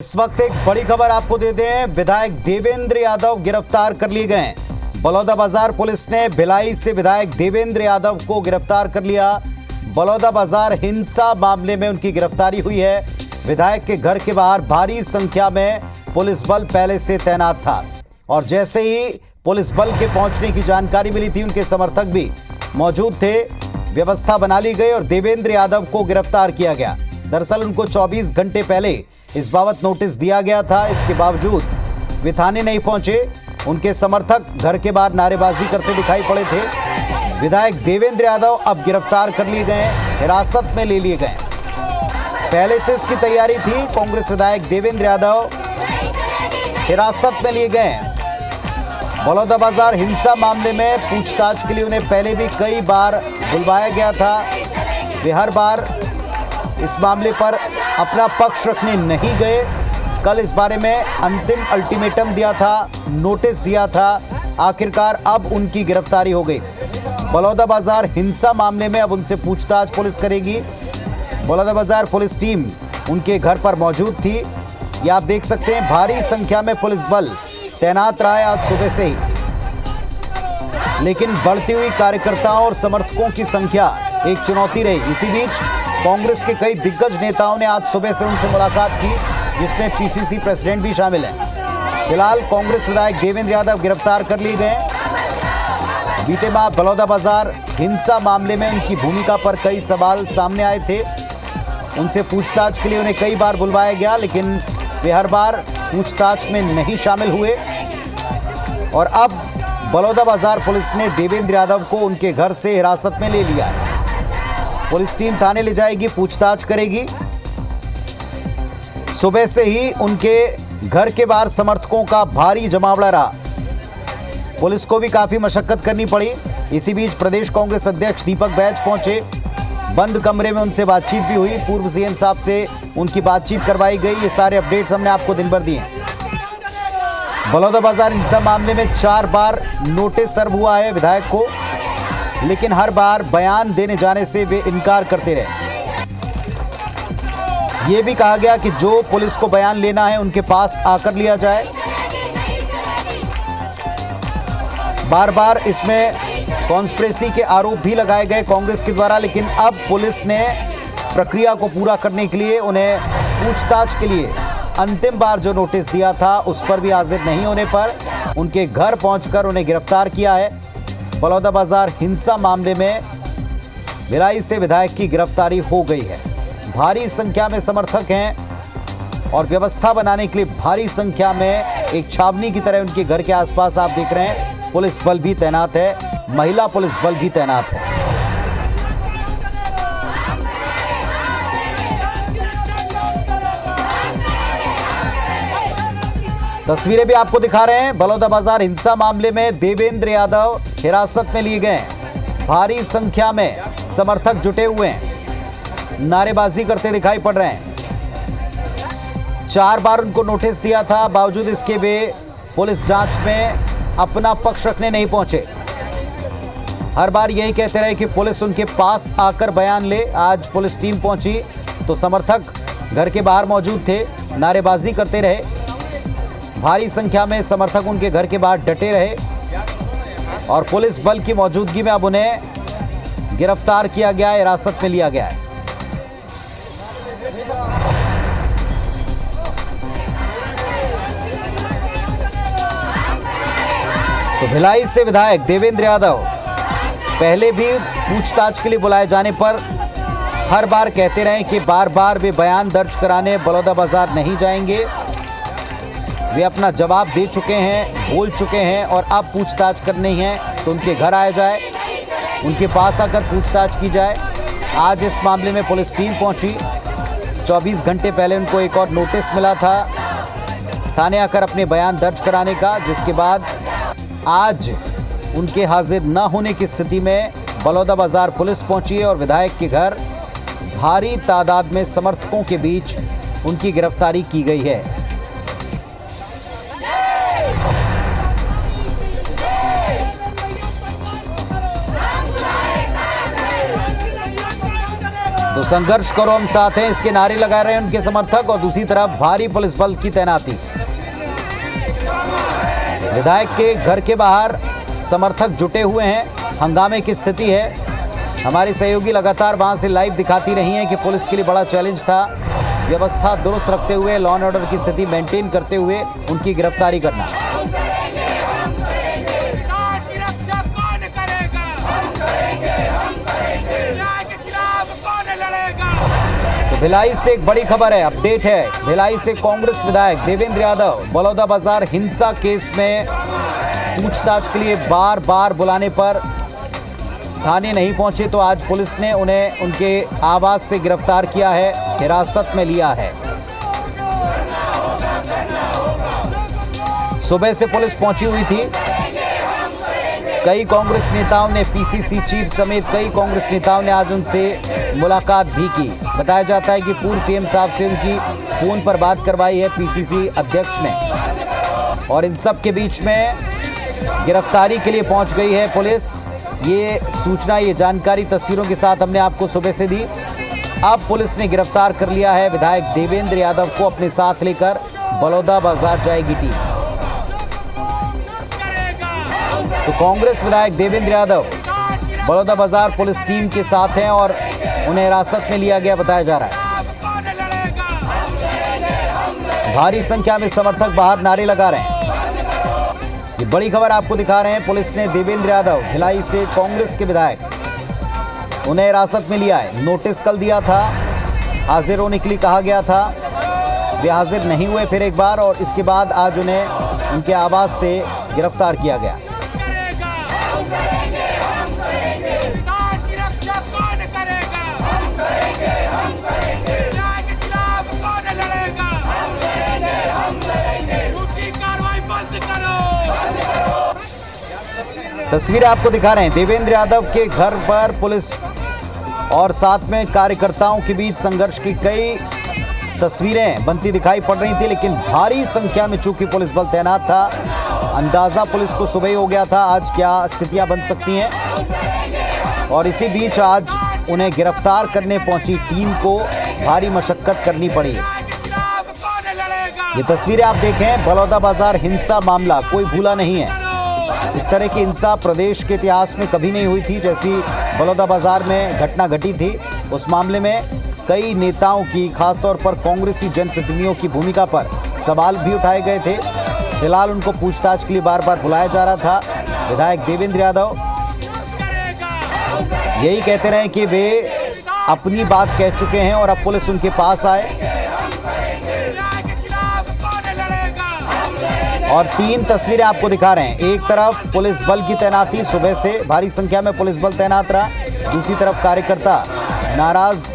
इस वक्त एक बड़ी खबर आपको देते हैं। विधायक देवेंद्र यादव गिरफ्तार कर लिए गए। बलौदाबाजार पुलिस ने भिलाई से विधायक देवेंद्र यादव को गिरफ्तार कर लिया। बलौदाबाजार हिंसा मामले में उनकी गिरफ्तारी हुई है। विधायक के घर के बाहर भारी संख्या में पुलिस बल पहले से तैनात था और जैसे ही पुलिस बल के पहुंचने की जानकारी मिली थी, उनके समर्थक भी मौजूद थे। व्यवस्था बना ली गई और देवेंद्र यादव को गिरफ्तार किया गया। दरअसल उनको 24 घंटे पहले इस बाबत नोटिस दिया गया था। इसके बावजूद वे थाने नहीं पहुंचे। उनके समर्थक घर के बाहर नारेबाजी करते दिखाई पड़े थे। विधायक देवेंद्र यादव अब गिरफ्तार कर लिए गए, हिरासत में ले लिए गए। पहले से इसकी तैयारी थी। कांग्रेस विधायक देवेंद्र यादव हिरासत में लिए गए। बलौदाबाजार हिंसा मामले में पूछताछ के लिए उन्हें पहले भी कई बार बुलवाया गया था। वे हर बार इस मामले पर अपना पक्ष रखने नहीं गए। कल इस बारे में अंतिम अल्टीमेटम दिया था, नोटिस दिया था। आखिरकार अब उनकी गिरफ्तारी हो गई। बलौदाबाजार हिंसा मामले में अब उनसे पूछताछ पुलिस करेगी। बलौदाबाजार पुलिस टीम उनके घर पर मौजूद थी। ये आप देख सकते हैं, भारी संख्या में पुलिस बल तैनात रहा है आज सुबह से ही। लेकिन बढ़ती हुई कार्यकर्ताओं और समर्थकों की संख्या एक चुनौती रही। इसी बीच कांग्रेस के कई दिग्गज नेताओं ने आज सुबह से उनसे मुलाकात की, जिसमें पीसीसी प्रेसिडेंट भी शामिल हैं। फिलहाल कांग्रेस विधायक देवेंद्र यादव गिरफ्तार कर लिए गए। बीते माह बलौदाबाजार हिंसा मामले में उनकी भूमिका पर कई सवाल सामने आए थे। उनसे पूछताछ के लिए उन्हें कई बार बुलवाया गया, लेकिन वे हर बार पूछताछ में नहीं शामिल हुए। और अब बलौदाबाजार पुलिस ने देवेंद्र यादव को उनके घर से हिरासत में ले लिया है। पुलिस टीम थाने ले जाएगी, पूछताछ करेगी। सुबह से ही उनके घर के बाहर समर्थकों का भारी जमावड़ा रहा। पुलिस को भी काफी मशक्कत करनी पड़ी। इसी बीच प्रदेश कांग्रेस अध्यक्ष दीपक बैज पहुंचे। बंद कमरे में उनसे बातचीत भी हुई। पूर्व सीएम साहब से उनकी बातचीत करवाई गई। ये सारे अपडेट्स हमने आपको दिन भर दिए। बलौदाबाजार हिंसा मामले में 4 बार नोटिस सर्व हुआ है विधायक को, लेकिन हर बार बयान देने जाने से वे इनकार करते रहे। ये भी कहा गया कि जो पुलिस को बयान लेना है उनके पास आकर लिया जाए। बार बार इसमें कॉन्स्पिरेसी के आरोप भी लगाए गए कांग्रेस के द्वारा, लेकिन अब पुलिस ने प्रक्रिया को पूरा करने के लिए उन्हें पूछताछ के लिए अंतिम बार जो नोटिस दिया था उस पर भी हाजिर नहीं होने पर उनके घर पहुंचकर उन्हें गिरफ्तार किया है। बलौदाबाजार हिंसा मामले में भिलाई से विधायक की गिरफ्तारी हो गई है। भारी संख्या में समर्थक हैं और व्यवस्था बनाने के लिए भारी संख्या में एक छावनी की तरह उनके घर के आसपास आप देख रहे हैं पुलिस बल भी तैनात है, महिला पुलिस बल भी तैनात है। तस्वीरें भी आपको दिखा रहे हैं। बलौदाबाजार हिंसा मामले में देवेंद्र यादव हिरासत में लिए गए। भारी संख्या में समर्थक जुटे हुए हैं, नारेबाजी करते दिखाई पड़ रहे हैं। 4 बार उनको नोटिस दिया था, बावजूद इसके वे पुलिस जांच में अपना पक्ष रखने नहीं पहुंचे। हर बार यही कहते रहे कि पुलिस उनके पास आकर बयान ले। आज पुलिस टीम पहुंची तो समर्थक घर के बाहर मौजूद थे, नारेबाजी करते रहे। भारी संख्या में समर्थक उनके घर के बाहर डटे रहे और पुलिस बल की मौजूदगी में अब उन्हें गिरफ्तार किया गया है, हिरासत में लिया गया है। तो भिलाई से विधायक देवेंद्र यादव पहले भी पूछताछ के लिए बुलाए जाने पर हर बार कहते रहे कि बार बार वे बयान दर्ज कराने बलौदाबाजार नहीं जाएंगे। वे अपना जवाब दे चुके हैं, बोल चुके हैं और अब पूछताछ करनी है तो उनके घर आया जाए, उनके पास आकर पूछताछ की जाए। आज इस मामले में पुलिस टीम पहुंची। 24 घंटे पहले उनको एक और नोटिस मिला था थाने आकर अपने बयान दर्ज कराने का, जिसके बाद आज उनके हाजिर न होने की स्थिति में बलौदाबाजार पुलिस पहुंची है और विधायक के घर भारी तादाद में समर्थकों के बीच उनकी गिरफ्तारी की गई है। तो संघर्ष करो हम साथ हैं, इसके नारे लगा रहे हैं उनके समर्थक। और दूसरी तरफ भारी पुलिस बल की तैनाती। विधायक के घर के बाहर समर्थक जुटे हुए हैं, हंगामे की स्थिति है। हमारी सहयोगी लगातार वहां से लाइव दिखाती रही हैं कि पुलिस के लिए बड़ा चैलेंज था व्यवस्था दुरुस्त रखते हुए, लॉ एंड ऑर्डर की स्थिति मेंटेन करते हुए उनकी गिरफ्तारी करना। तो भिलाई से एक बड़ी खबर है, अपडेट है। भिलाई से कांग्रेस विधायक देवेंद्र यादव बलौदाबाजार हिंसा केस में पूछताछ के लिए बार बार बुलाने पर थाने नहीं पहुंचे, तो आज पुलिस ने उन्हें उनके आवास से गिरफ्तार किया है, हिरासत में लिया है। सुबह से पुलिस पहुंची हुई थी। कई कांग्रेस नेताओं ने, पीसीसी चीफ समेत कई कांग्रेस नेताओं ने आज उनसे मुलाकात भी की। बताया जाता है कि पूर्व सीएम साहब से उनकी फोन पर बात करवाई है पीसीसी अध्यक्ष ने। और इन सब के बीच में गिरफ्तारी के लिए पहुंच गई है पुलिस। ये सूचना, ये जानकारी तस्वीरों के साथ हमने आपको सुबह से दी। अब पुलिस ने गिरफ्तार कर लिया है विधायक देवेंद्र यादव को। अपने साथ लेकर बलौदाबाजार जाएगी टीम। तो कांग्रेस विधायक देवेंद्र यादव बलौदाबाजार पुलिस टीम के साथ हैं और उन्हें हिरासत में लिया गया बताया जा रहा है। भारी संख्या में समर्थक बाहर नारे लगा रहे हैं। ये बड़ी खबर आपको दिखा रहे हैं। पुलिस ने देवेंद्र यादव भिलाई से कांग्रेस के विधायक, उन्हें हिरासत में लिया है। नोटिस कल दिया था, हाजिर होने के लिए कहा गया था, वे हाजिर नहीं हुए फिर एक बार, और इसके बाद आज उन्हें उनके आवास से गिरफ्तार किया गया। तस्वीरें आपको दिखा रहे हैं। देवेंद्र यादव के घर पर पुलिस और साथ में कार्यकर्ताओं के बीच संघर्ष की कई तस्वीरें बनती दिखाई पड़ रही थी, लेकिन भारी संख्या में चूंकि पुलिस बल तैनात था, अंदाजा पुलिस को सुबह ही हो गया था आज क्या स्थितियां बन सकती हैं। और इसी बीच आज उन्हें गिरफ्तार करने पहुंची टीम को भारी मशक्कत करनी पड़ी। ये तस्वीरें आप देखें, बलौदाबाजार हिंसा मामला कोई भूला नहीं है। इस तरह की हिंसा प्रदेश के इतिहास में कभी नहीं हुई थी जैसी बलौदाबाजार में घटना घटी थी। उस मामले में कई नेताओं की, खासतौर पर कांग्रेसी जनप्रतिनिधियों की भूमिका पर सवाल भी उठाए गए थे। फिलहाल उनको पूछताछ के लिए बार बार बुलाया जा रहा था। विधायक देवेंद्र यादव यही कहते रहे कि वे अपनी बात कह चुके हैं और अब पुलिस उनके पास आए। और तीन तस्वीरें आपको दिखा रहे हैं। एक तरफ पुलिस बल की तैनाती, सुबह से भारी संख्या में पुलिस बल तैनात रहा। दूसरी तरफ कार्यकर्ता नाराज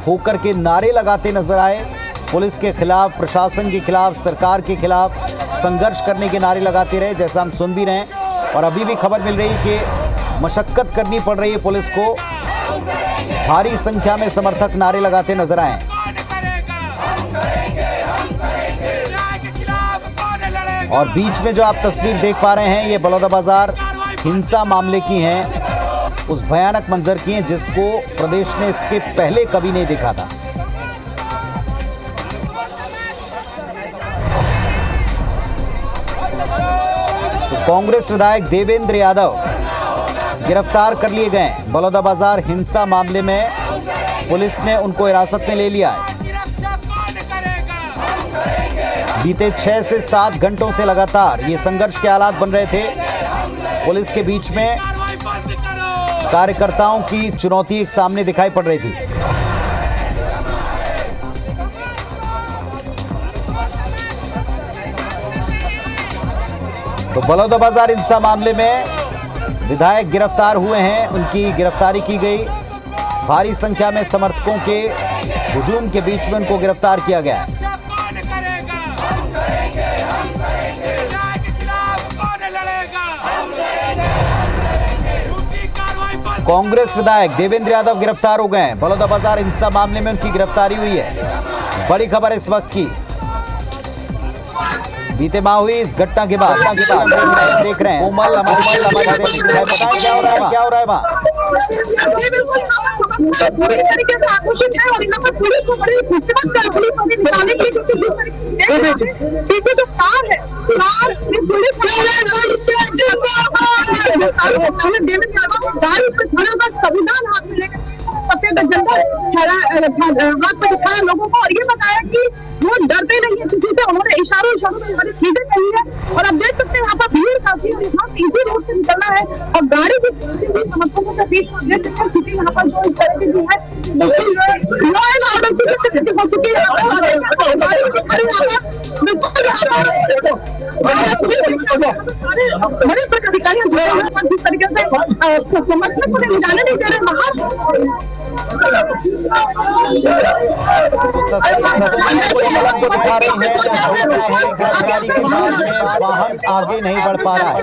होकर के नारे लगाते नजर आए। पुलिस के खिलाफ, प्रशासन के खिलाफ, सरकार के खिलाफ संघर्ष करने के नारे लगाते रहे, जैसा हम सुन भी रहे हैं। और अभी भी खबर मिल रही है कि मशक्कत करनी पड़ रही है पुलिस को। भारी संख्या में समर्थक नारे लगाते नजर आए। और बीच में जो आप तस्वीर देख पा रहे हैं, ये बलौदाबाजार हिंसा मामले की हैं, उस भयानक मंजर की हैं जिसको प्रदेश ने इसके पहले कभी नहीं देखा था। तो कांग्रेस विधायक देवेंद्र यादव गिरफ्तार कर लिए गए। बलौदाबाजार हिंसा मामले में पुलिस ने उनको हिरासत में ले लिया है। बीते 6 से 7 घंटों से लगातार ये संघर्ष के हालात बन रहे थे। पुलिस के बीच में कार्यकर्ताओं की चुनौती एक सामने दिखाई पड़ रही थी। तो बलौदाबाजार हिंसा मामले में विधायक गिरफ्तार हुए हैं, उनकी गिरफ्तारी की गई। भारी संख्या में समर्थकों के हुजूम के बीच में उनको गिरफ्तार किया गया है। कांग्रेस विधायक देवेंद्र यादव गिरफ्तार हो गए हैं। बलौदाबाजार हिंसा मामले में उनकी गिरफ्तारी हुई है। बड़ी खबर इस वक्त की। बीते माह हुई इस घटना के बाद देख रहे हैं कोमल हमारे क्या हो रहा है वहाँ? पूरी तरीके से आक्रोशित है और यहाँ पर पुलिस को बड़ी मुसीबत कर पुलिस को निकालने की पीछे जो कार है कार पुलिस संविधान हाथ में लेकर सफेद झंडा हाथ में दिखाया लोगों को और ये बताया कि वो डरते नहीं है किसी से। उन्होंने इशारों में हमारी चीजें कही है और अब देख सकते हैं यहाँ पर भीड़ काफी है, यहाँ से इसी रोड से निकलना है और गाड़ी भी समर्थकों के बीच में देख सकते हैं क्योंकि यहाँ पर जो इस तरह की जो है लॉ एंड ऑर्डर की स्थिति हो चुकी है। बड़े अधिकारी जिस तरीके से समर्थक को जाने नहीं दे रहे को दिखा रही है गिरफ्तारी के बाद में वाहन आगे नहीं बढ़ पा रहा है।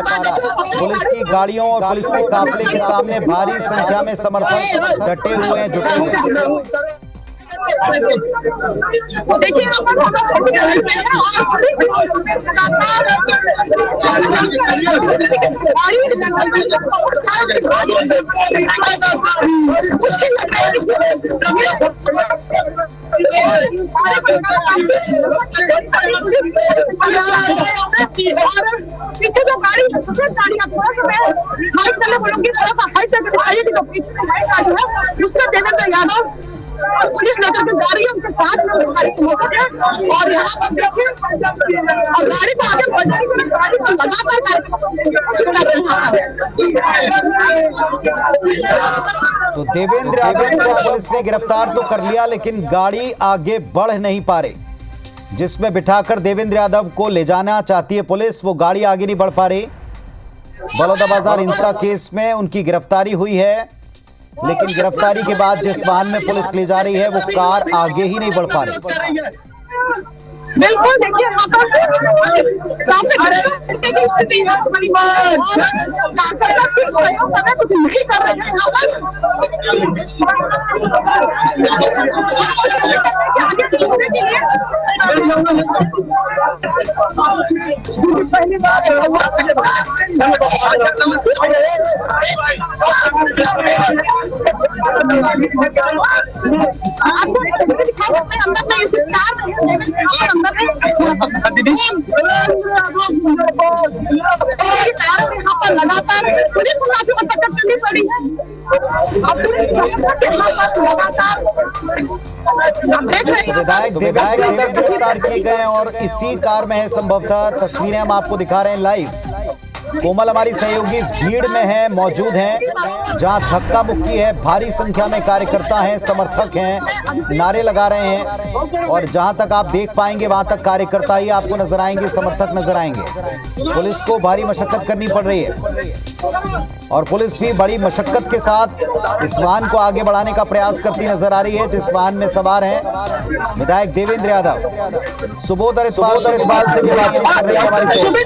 पुलिस की गाड़ियों और पुलिस के काफिले के सामने भारी संख्या में समर्थक डटे हुए हैं, जुटे हुए हैं। देखिए पीछे जो गाड़ी उसका देवेंद्र यादव पुलिस नजर में गाड़ी उनके साथ में और यहाँ पर देखिए और गाड़ी को आगे बढ़ाने के लिए गाड़ी को लगातार। तो देवेंद्र यादव को पुलिस ने गिरफ्तार तो कर लिया लेकिन गाड़ी आगे बढ़ नहीं पा रही। जिसमें बिठाकर देवेंद्र यादव को ले जाना चाहती है पुलिस, वो गाड़ी आगे नहीं बढ़ पा रही। बलौदाबाजार हिंसा केस में उनकी गिरफ्तारी हुई है लेकिन गिरफ्तारी के बाद जिस वाहन में पुलिस ले जा रही है वो कार आगे ही नहीं बढ़ पा रही। बिल्कुल देखिए कुछ नहीं कर रहे पहली बार लगातार पुलिस को काफी मशक्कत करनी पड़ी है। विधायक गिरफ्तार किए गए और इसी कार में है संभवतः। तस्वीरें हम आपको दिखा रहे हैं लाइव। कोमल हमारी सहयोगी इस भीड़ में है, मौजूद हैं जहां धक्का मुक्की है, भारी संख्या में कार्यकर्ता हैं, समर्थक हैं, नारे लगा रहे हैं और जहां तक आप देख पाएंगे वहां तक कार्यकर्ता ही आपको नजर आएंगे, समर्थक नजर आएंगे। पुलिस को भारी मशक्कत करनी पड़ रही है और पुलिस भी बड़ी मशक्कत के साथ इस वाहन को आगे बढ़ाने का प्रयास करती नजर आ रही है जिस वाहन में सवार हैं विधायक देवेंद्र यादव। सुबोध इकबाल से भी बातचीत कर रही है हमारी सहयोगी।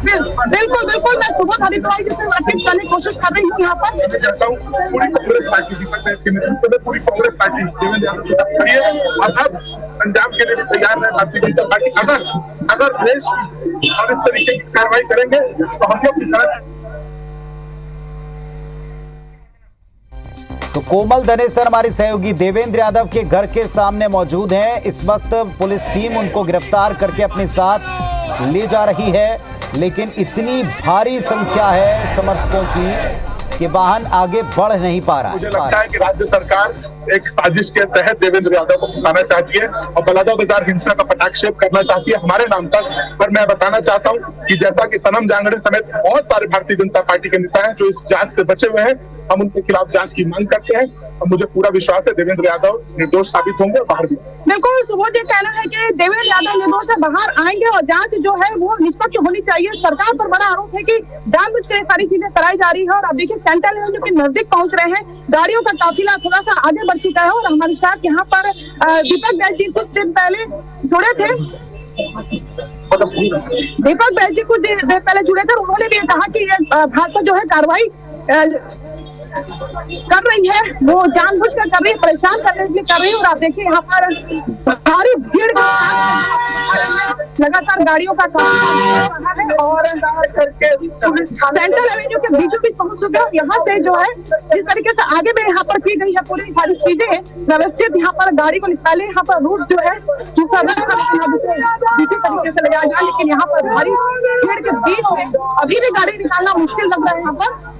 बिल्कुल बिल्कुल मैं सुबह हरिद्वार से बातचीत करने की कोशिश कर रही हूँ यहाँ पर। पूरी कांग्रेस पार्टी पूरी कांग्रेस पार्टी देवेंद्र यादव की तरफ खड़ी है और अब पंजाब के लिए तैयार है भारतीय जनता पार्टी। अगर देश और इस तरीके की कार्रवाई करेंगे तो हम लोग किसान। तो कोमल धनेसर हमारी सहयोगी देवेंद्र यादव के घर के सामने मौजूद हैं। इस वक्त पुलिस टीम उनको गिरफ्तार करके अपने साथ ले जा रही है लेकिन इतनी भारी संख्या है समर्थकों की कि वाहन आगे बढ़ नहीं पा रहा है। मुझे लगता है कि राज्य सरकार एक साजिश के तहत देवेंद्र यादव को फंसाना चाहती है और बलौदाबाजार हिंसा का पटाक्षेप करना चाहती है हमारे नाम तक। पर मैं बताना चाहता हूं कि जैसा कि सनम जांगड़े समेत बहुत सारे भारतीय जनता पार्टी के नेता हैं जो इस जांच से बचे हुए हैं, हम उनके खिलाफ जांच की मांग करते हैं और मुझे पूरा विश्वास है देवेंद्र यादव निर्दोष साबित होंगे और बाहर भी। बिल्कुल सुबोध, ये कहना है कि देवेंद्र यादव निर्दोष से बाहर आएंगे और जांच जो है वो निष्पक्ष होनी चाहिए। सरकार पर बड़ा आरोप है कि जानबूझ के सारी चीजें कराई जा रही है और अब देखिए सेंट्रल जो कि नजदीक पहुंच रहे हैं, गाड़ियों का काफिला थोड़ा सा आगे बढ़ चुका है और हमारे साथ यहाँ पर दीपक बैस जी कुछ दिन पहले जुड़े थे। दीपक बैस जी कुछ देर पहले जुड़े थे, उन्होंने भी कहा कि ये भाजपा जो है कार्रवाई कर रही है, वो जानबूझकर कर रही है, परेशान करने के लिए कर रही है। और आप देखिए यहाँ पर भारी भीड़ के साथ लगातार गाड़ियों का काम रहा है और सेंट्रल एवेन्यू के बीचों बीच पहुंच चुके हैं। यहाँ से जो है जिस तरीके से आगे में यहाँ पर की गई है पूरी सारी चीजें व्यवस्थित, यहाँ पर गाड़ी को पहले यहाँ पर रूट जो है दूसरा दूसरी तरीके से लगाया जाए, लेकिन यहाँ पर भारी भीड़ के बीच में अभी भी गाड़ी निकालना मुश्किल लग रहा है यहाँ पर।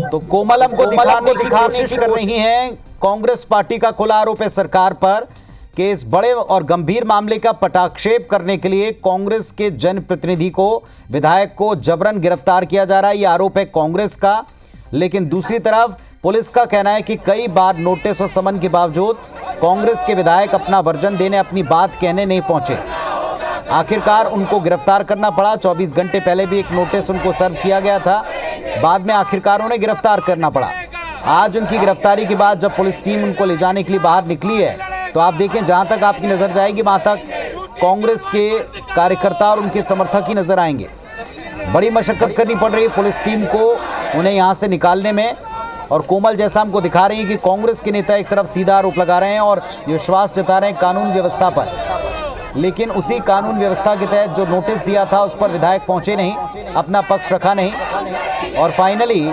तो कोमल हमको दिखाने की कोशिश कर रही हैं। कांग्रेस पार्टी का खुला आरोप है सरकार पर कि इस बड़े और गंभीर मामले का पटाक्षेप करने के लिए कांग्रेस के जनप्रतिनिधि को, विधायक को जबरन गिरफ्तार किया जा रहा है। यह आरोप है कांग्रेस का। लेकिन दूसरी तरफ पुलिस का कहना है कि कई बार नोटिस और समन के बावजूद कांग्रेस के विधायक अपना वर्जन देने, अपनी बात कहने नहीं पहुंचे। आखिरकार उनको गिरफ्तार करना पड़ा। 24 घंटे पहले भी एक नोटिस उनको सर्व किया गया था, बाद में आखिरकार उन्हें गिरफ्तार करना पड़ा। आज उनकी गिरफ्तारी के बाद जब पुलिस टीम उनको ले जाने के लिए बाहर निकली है, तो आप देखें जहां तक आपकी नजर जाएगी वहां तक कांग्रेस के कार्यकर्ता और उनके समर्थक ही नजर आएंगे। बड़ी मशक्कत करनी पड़ रही है पुलिस टीम को उन्हें यहां से निकालने में। और कोमल जैसा हमको दिखा रही है कि कांग्रेस के नेता एक तरफ सीधा आरोप लगा रहे हैं और विश्वास जता रहे हैं कानून व्यवस्था पर, लेकिन उसी कानून व्यवस्था के तहत जो नोटिस दिया था उस पर विधायक पहुंचे नहीं, अपना पक्ष रखा नहीं और फाइनली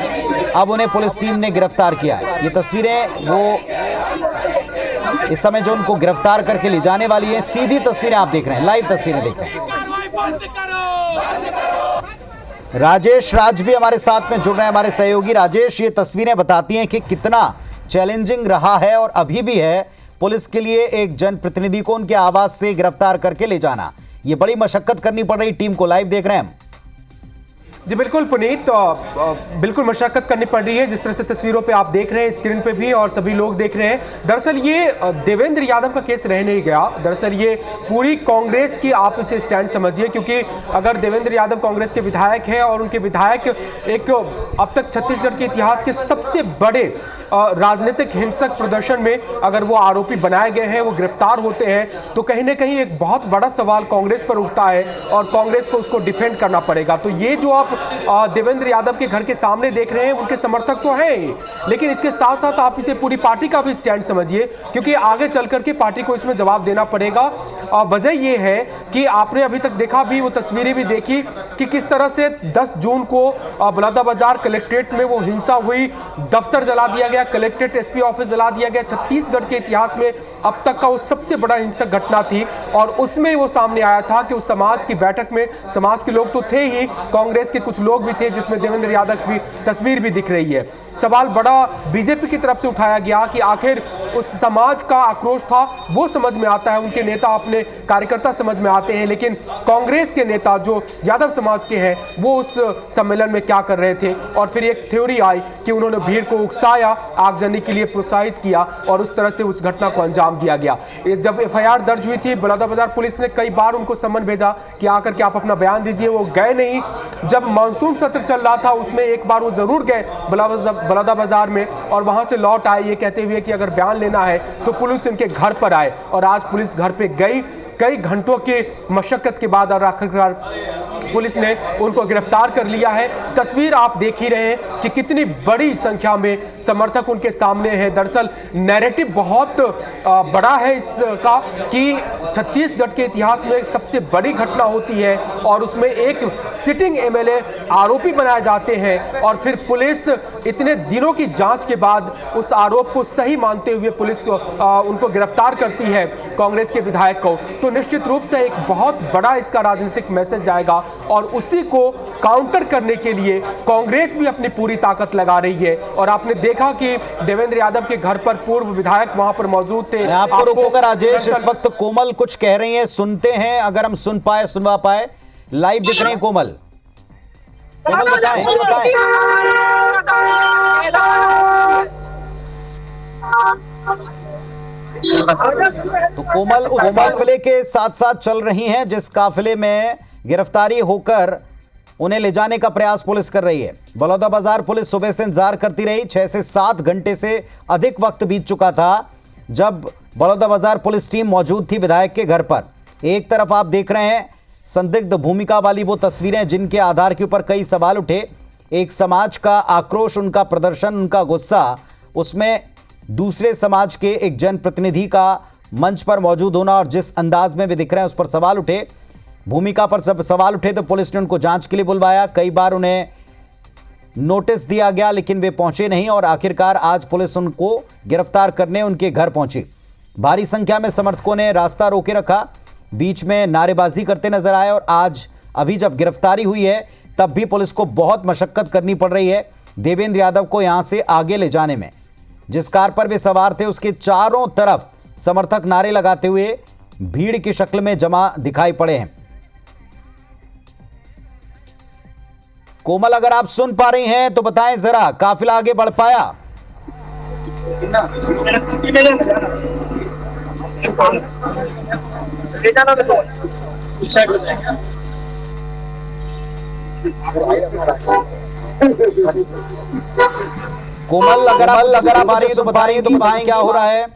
अब उन्हें पुलिस टीम ने गिरफ्तार किया है। ये तस्वीरें वो इस समय जो उनको गिरफ्तार करके ले जाने वाली है, सीधी तस्वीरें आप देख रहे हैं, लाइव तस्वीरें देख रहे हैं। राजेश राज भी हमारे साथ में जुड़ रहे हैं, हमारे सहयोगी। राजेश, ये तस्वीरें बताती हैं कि कितना चैलेंजिंग रहा है और अभी भी है पुलिस के लिए एक जनप्रतिनिधि को उनके आवास से गिरफ्तार करके ले जाना। ये बड़ी मशक्कत करनी पड़ रही टीम को। लाइव देख रहे हैं हम। जी बिल्कुल पुनीत, बिल्कुल मशक्कत करनी पड़ रही है। जिस तरह से तस्वीरों पे आप देख रहे हैं, स्क्रीन पे भी और सभी लोग देख रहे हैं, दरअसल ये देवेंद्र यादव का केस रह नहीं गया। दरअसल ये पूरी कांग्रेस की आप इसे स्टैंड समझिए, क्योंकि अगर देवेंद्र यादव कांग्रेस के विधायक हैं और उनके विधायक एक अब तक छत्तीसगढ़ के इतिहास के सबसे बड़े राजनीतिक हिंसक प्रदर्शन में अगर वो आरोपी बनाए गए हैं, वो गिरफ्तार होते हैं, तो कहीं ना कहीं एक बहुत बड़ा सवाल कांग्रेस पर उठता है और कांग्रेस को उसको डिफेंड करना पड़ेगा। तो ये जो आप देवेंद्र यादव के घर के सामने देख रहे हैं, उनके समर्थक तो हैं ही, लेकिन इसके साथ साथ आप इसे पूरी पार्टी का भी स्टैंड समझिए, क्योंकि आगे चल करके पार्टी को इसमें जवाब देना पड़ेगा। वजह यह है कि आपने अभी तक देखा भी, वो तस्वीरें भी देखी कि किस तरह से 10 जून को बलौदाबाजार कलेक्ट्रेट में वो हिंसा हुई, दफ्तर जला दिया गया, कलेक्ट्रेट एसपी ऑफिस जला दिया गया। छत्तीसगढ़ के इतिहास में अब तक का वो सबसे बड़ा हिंसक घटना थी और उसमें वो सामने आया था कि उस समाज की बैठक में समाज के लोग तो थे ही, कांग्रेस के कुछ लोग भी थे, जिसमें देवेंद्र यादव की तस्वीर भी दिख रही है। सवाल बड़ा बीजेपी की तरफ से उठाया गया कि आखिर उस समाज का आक्रोश था, वो समझ में आता है, उनके नेता अपने कार्यकर्ता समझ में आते हैं, लेकिन कांग्रेस के नेता जो यादव समाज के हैं वो उस सम्मेलन में क्या कर रहे थे। और फिर एक थ्योरी आई कि उन्होंने भीड़ को उकसाया, आगजनी के लिए प्रोत्साहित किया और उस तरह से उस घटना को अंजाम दिया गया। जब एफआईआर दर्ज हुई थी, बलौदाबाजार पुलिस ने कई बार उनको सम्मन भेजा कि आकर के आप अपना बयान दीजिए, वो गए नहीं। जब मानसून सत्र चल रहा था उसमें एक बार वो जरूर गए बलौदाबाजार में और वहां से लौट आए ये कहते हुए कि अगर बयान लेना है तो पुलिस उनके घर पर आए, और आज पुलिस घर पे गई। कई घंटों की मशक्कत के बाद और आखिरकार पुलिस ने उनको गिरफ्तार कर लिया है। तस्वीर आप देख ही रहे हैं कि कितनी बड़ी संख्या में समर्थक उनके सामने हैं। दरअसल नैरेटिव बहुत बड़ा है इसका कि छत्तीसगढ़ के इतिहास में सबसे बड़ी घटना होती है और उसमें एक सिटिंग एमएलए आरोपी बनाए जाते हैं और फिर पुलिस इतने दिनों की जांच के बाद उस आरोप को सही मानते हुए पुलिस को उनको गिरफ्तार करती है, कांग्रेस के विधायक को। तो निश्चित रूप से एक बहुत बड़ा इसका राजनीतिक मैसेज जाएगा और उसी को काउंटर करने के लिए कांग्रेस भी अपनी पूरी ताकत लगा रही है। और आपने देखा कि देवेंद्र यादव के घर पर पूर्व विधायक वहां पर मौजूद थे। मैं आपको रोकूंगा राजेश, इस वक्त कोमल कुछ कह रही हैं, सुनते हैं, अगर हम सुन पाए सुनवा पाए। लाइव दिख रहे हैं कोमल, कोमल बताएं। तो कोमल उस काफिले के साथ साथ चल रही हैं जिस काफिले में गिरफ्तारी होकर उन्हें ले जाने का प्रयास पुलिस कर रही है। बलौदाबाजार पुलिस सुबह से इंतजार करती रही, 6 से 7 घंटे से अधिक वक्त बीत चुका था जब बलौदाबाजार पुलिस टीम मौजूद थी विधायक के घर पर। एक तरफ आप देख रहे हैं संदिग्ध भूमिका वाली वो तस्वीरें जिनके आधार के ऊपर कई सवाल उठे। एक समाज का आक्रोश, उनका प्रदर्शन, उनका गुस्सा, उसमें दूसरे समाज के एक जनप्रतिनिधि का मंच पर मौजूद होना और जिस अंदाज में वे दिख रहे हैं उस पर सवाल उठे। भूमिका पर सब सवाल उठे तो पुलिस ने उनको जांच के लिए बुलवाया। कई बार उन्हें नोटिस दिया गया लेकिन वे पहुंचे नहीं और आखिरकार आज पुलिस उनको गिरफ्तार करने उनके घर पहुंची। भारी संख्या में समर्थकों ने रास्ता रोके रखा, बीच में नारेबाजी करते नजर आए और आज अभी जब गिरफ्तारी हुई है तब भी पुलिस को बहुत मशक्कत करनी पड़ रही है देवेंद्र यादव को यहां से आगे ले जाने में। जिस कार पर वे सवार थे उसके चारों तरफ समर्थक नारे लगाते हुए भीड़ की शक्ल में जमा दिखाई पड़े हैं। कोमल, अगर आप सुन पा रही हैं तो बताएं जरा, काफिला आगे बढ़ पाया? कोमल, अगर आप मुझे सुन पा रही हैं तो बताएं क्या हो रहा है?